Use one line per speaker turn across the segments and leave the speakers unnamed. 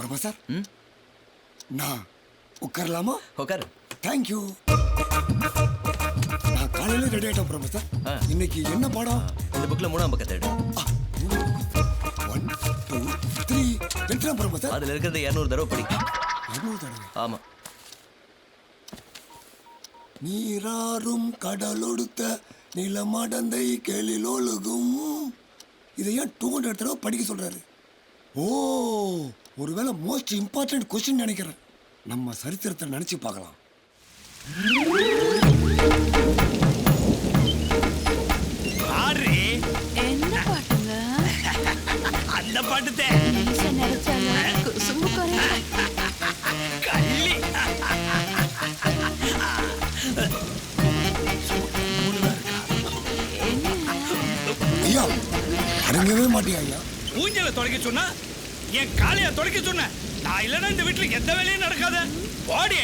Professor நான் உட்காரலாமா?
உட்காரு.
Thank you. நான் காலையில் ரெடி ஆகிட்டேன் ப்ரொஃபசர். இன்னைக்கு என்ன பாடம்?
இந்த புக்கில் 3ஆம் பக்கத்தை எடு.
1 2 3 எத்தனை ப்ரொஃபசர்?
அதில் இருக்கிறத 200 தடவை படி.
200 தடவை?
ஆமாம்.
நீராறும் கடலொடுத்த நிலமடந்தை கேளிலொழுகும். இதை ஏன் 200 தடவை படிக்க சொல்றாரு? ஓ, ஒருவேளை மோஸ்ட் இம்பார்ட்டன்ட் கொஸ்டின் நினைக்கிறேன். நம்ம சரித்திரத்தை நினைச்சு பார்க்கலாம்.
என்ன பாட்டுங்க?
அந்த பாட்டுதே. கள்ளி.
ஐயா அடங்கவே மாட்டியா ஐயா?
ஊஞ்சல தொலைக்க சொன்னா என் காலைய தொலைக்க சொன்ன. நான் இல்லைன்னா இந்த வீட்டுல எந்த வேலையும் நடக்காத. ஓடி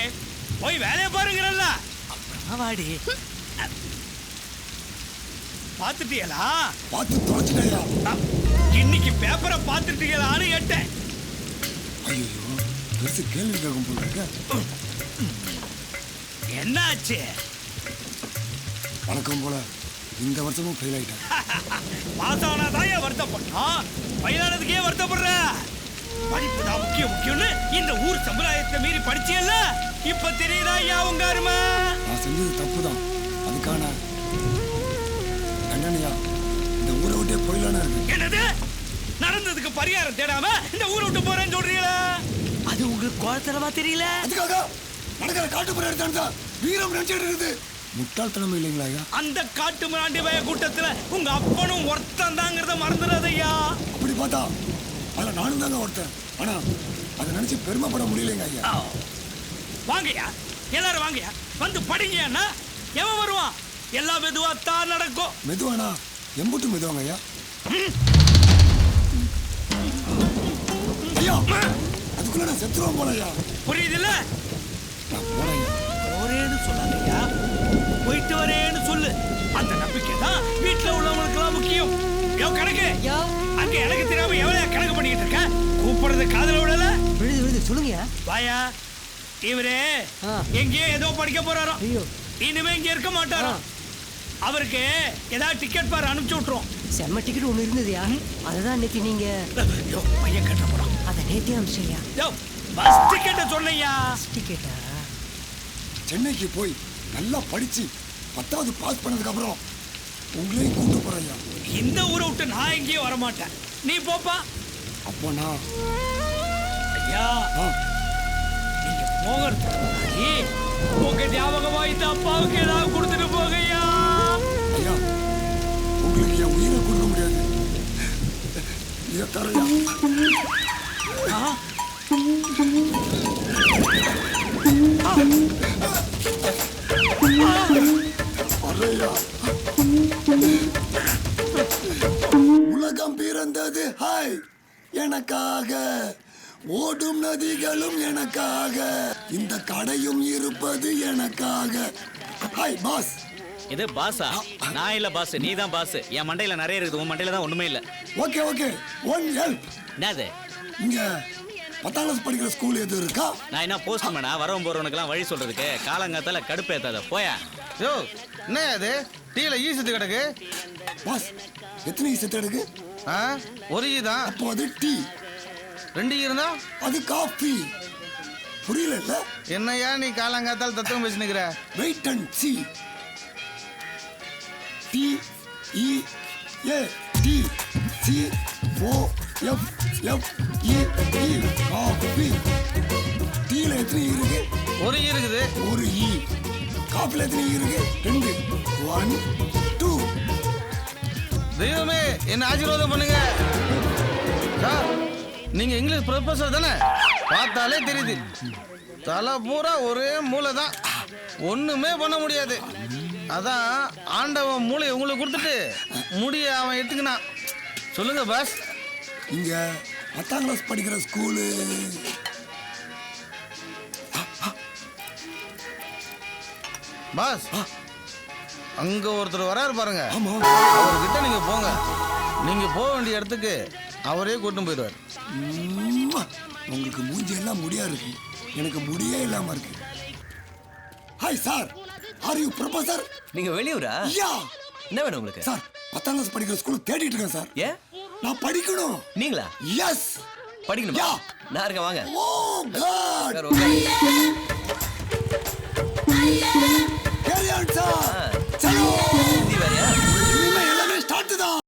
போய் வேலையை பாருங்கிறல்ல. வாடி. பாத்துட்டீங்களா?
பார்த்து தொலைச்சிட்டா.
இன்னைக்கு பேப்பரை பாத்துட்டீங்களான்னு கேட்டேன்.
ஐயோ பெருசு கேள்வி கேட்கும் போல இருக்க.
என்ன ஆச்சு?
வணக்கம் போல இந்த வருஷமும் ஃபெயில் ஆயிட்டேன்.
பாஸ் ஆனாதான் ஏன் வருத்தப்பட்டோம்? ஃபெயிலானதுக்கே வருத்தப்படுற? படிப்பு தான் முக்கியம்னு இந்த ஊர் சமுதாயத்தை மீறி படிச்சியல்ல. இப்ப தெரியுதா ஐயா உங்க அருமை?
நான் செஞ்சது தப்பு தான். அதுக்கான தண்டனையா இந்த ஊரை விட்டே போயிடலான்னு இருக்கு.
என்னது? நடந்ததுக்கு பரிகாரம் தேடாம இந்த ஊரை விட்டு போறேன்னு சொல்றீங்களா? அது உங்களுக்கு குழத்தனமா தெரியல?
அதுக்காக நடக்கிற காட்டுப்புற எடுத்தான்னு வீரம் நினைச்சிட்டு இருக்குது. முட்டாள்தனம் இல்லைங்களா ஐயா?
அந்த காட்டு மிராண்டி வய கூட்டத்துல உங்க அப்பனும் ஒருத்தன் தாங்கிறத மறந்துடாத ஐயா.
அப்படி பார்த்தா அதுல நானும் தாங்க ஒருத்தன். ஆனா அதை நினைச்சு பெருமைப்பட முடியலைங்க ஐயா.
வாங்கய்யா, எல்லாரும் வாங்கய்யா, வந்து படிங்கய்யா. எவன் வருவான்? எல்லாம் மெதுவா தான் நடக்கும்.
மெதுவானா? எம்புட்டு மெதுவாங்க ஐயா. ஐயா அதுக்குள்ள நான் செத்துருவோம் போல ஐயா.
புரியுதுல்ல?
நான் போறேன்.
போறேன்னு சொல்லாதய்யா, போயிட்டு வரேன்னு சொல்லு. அந்த நம்பிக்கை தான் வீட்டுல உள்ளவங்களுக்கு எல்லாம் முக்கியம். கணக்கு அங்க எனக்கு தெரியாம எவ்வளவு கணக்கு பண்ணிட்டு இருக்க? கூப்பிடுறது காதல விடல.
விழுது சொல்லுங்க.
வாயா. இவரே எங்கேயோ ஏதோ படிக்க போறாரோ. இனிமே இங்க இருக்க மாட்டாரோ. அவருக்கு ஏதாவது டிக்கெட் பாரு அனுப்பிச்சு விட்டுரும்.
செம்ம டிக்கெட் ஒண்ணு இருந்ததுயா, அதுதான் நேத்தி நீங்க
பையன் கட்ட போறோம்.
அதை நேத்தி அனுப்பிச்சியா?
பஸ் டிக்கெட்ட சொன்னையா?
டிக்கெட்டா?
சென்னைக்கு போய் நல்லா படிச்சு 10வது பாஸ் பண்ணதுக்கு அப்புறம் உங்களையும் கூட்டு போறையா.
இந்த ஊரை விட்டு நான் எங்கேயும் வர மாட்டேன். நீ போப்பா.
அப்போ நான்
ஐயா நீங்க போகிறதுக்கு முன்னாடி உங்க ஞாபகமா இந்த அப்பாவுக்கு ஏதாவது கொடுத்துட்டு போகையா.
ஐயா உங்களுக்கு என் உயிரை கொடுக்க முடியாது. இதை தரையா. உலகம் பிறந்தது ஹாய் எனக்காக, ஓடும் நதிகளும் எனக்காக, இந்த கடையும் இருப்பது எனக்காக. Hi boss.
இது பாஸா? நான் இல்ல பாஸ், நீ தான் பாஸ். என் மண்டையில நிறைய இருக்குது, உன் மண்டையில தான் ஒண்ணுமே இல்ல.
Okay okay one help.
என்னது?
இங்க 10ஆம் கிளாஸ் படிக்கிற ஸ்கூல் எது இருக்கா?
நான் என்ன போஸ்ட்மேனா வரவன் போறவனுக்குலாம் வழி சொல்றதுக்கு? காலங்காத்தால கடுப்பேத்தாத போயா.
யோ என்ன அது டீல ஈ செத்து கிடக்கு?
பாஸ் எத்தனை ஈ செத்து கிடக்கு?
ஒரு ஈ தான்.
அப்போ அது டீ.
2 ஈ இருந்தா
அது காஃபி. புரியல இல்ல?
என்னையா நீ காலங்காத்தால் தத்துவம் பேசினுக்கிற?
Wait and see. T E A T C O F F E E coffee. டீல எத்தனை ஈ இருக்கு?
ஒரு ஈ இருக்குது.
ஒரு ஈ. காஃபில எத்தனை ஈ இருக்கு? 2. 1 2.
தெய்வமே என்ன ஆசீர்வாதம் பண்ணுங்க சார். நீங்க இங்கிலீஷ் ப்ரொஃபஸர் தானே? பார்த்தாலே தெரியுது. தலை பூரா ஒரே மூளை தான், ஒண்ணுமே பண்ண முடியாது. அதான் ஆண்டவன் மூளை உங்களுக்கு கொடுத்துட்டு முடிய அவன் எடுத்துக்கினான். சொல்லுங்க பாஸ்.
இங்க 10ஆம் கிளாஸ் படிக்கிற ஸ்கூலு
பாஸ். அங்க ஒருத்தர் வராரு பாருங்க.
ஆமா.
அவர்கிட்ட நீங்க போங்க. நீங்க போக வேண்டிய இடத்துக்கு அவரே கூட்டிட்டு போயிடுவார்.
உங்களுக்கு மூஞ்சி எல்லாம் முடியா இருக்கு, எனக்கு முடியே இல்லாம இருக்கு. Hi sir, are you professor?
நீங்க வெளியூரா?
யா
என்ன வேணும் உங்களுக்கு?
சார், 10ஆம் கிளாஸ் படிக்கிற ஸ்கூல் தேடிட்டு இருக்கேன் சார்.
ஏன்
நான் படிக்கணும்.
நீங்களா
எஸ்
படிக்கணுமா?
யா.
நான் இருக்கேன், வாங்க.
ஓ காட்,
உட்காரு, உட்காரு.
Carry on sir.